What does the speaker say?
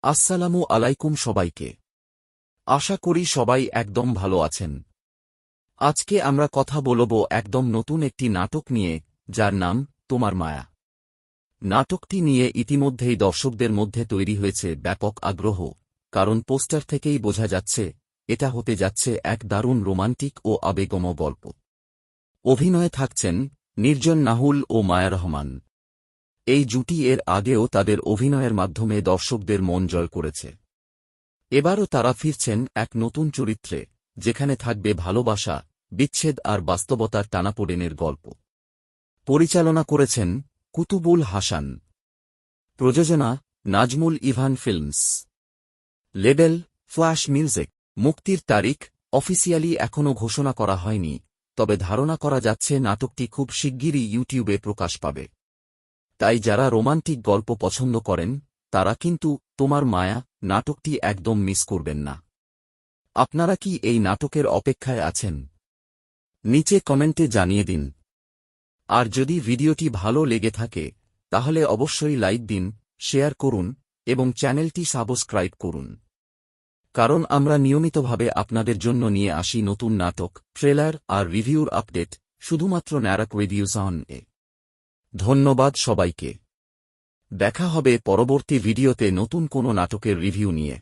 আসসালামু আলাইকুম সবাইকে। আশা করি সবাই একদম ভালো আছেন। আজকে আমরা কথা বলবো একদম নতুন একটি নাটক নিয়ে, যার নাম তোমার মায়া। নাটকটি নিয়ে ইতিমধ্যেই দর্শকদের মধ্যে তৈরি হয়েছে ব্যাপক আগ্রহ, কারণ পোস্টার থেকেই বোঝা যাচ্ছে এটা হতে যাচ্ছে এক দারুণ রোমান্টিক ও আবেগময় গল্প। অভিনয়ে থাকছেন নির্জন নাহুল ও মায়া রহমান। এই জুটি এর আগেও তাদের অভিনয়ের মাধ্যমে দর্শকদের মন জয় করেছে। এবারও তারা ফিরছেন এক নতুন চরিত্রে, যেখানে থাকবে ভালোবাসা, বিচ্ছেদ আর বাস্তবতার টানাপোড়েনের গল্প। পরিচালনা করেছেন কুতুবুল হাসান। প্রযোজনা Nazmul Evan films. Label flash music. মুক্তির তারিখ অফিসিয়ালি এখনও ঘোষণা করা হয়নি, তবে ধারণা করা যাচ্ছে নাটকটি খুব শিগগিরই ইউটিউবে প্রকাশ পাবে। তাই যারা রোমান্টিক গল্প পছন্দ করেন তারা কিন্তু তোমার মায়া নাটকটি একদম মিস করবেন না। আপনারা কি এই নাটকের অপেক্ষায় আছেন? নিচে কমেন্টে জানিয়ে দিন। আর যদি ভিডিওটি ভালো লেগে থাকে তাহলে অবশ্যই লাইক দিন, শেয়ার করুন এবং চ্যানেলটি সাবস্ক্রাইব করুন, কারণ আমরা নিয়মিতভাবে আপনাদের জন্য নিয়ে আসি নতুন নাটক, ট্রেলার আর রিভিউর আপডেট, শুধুমাত্র ন্যারাক রিভিউজ অন-এ। ধন্যবাদ সবাইকে। দেখা হবে পরবর্তী ভিডিওতে নতুন কোনো নাটকের রিভিউ নিয়ে।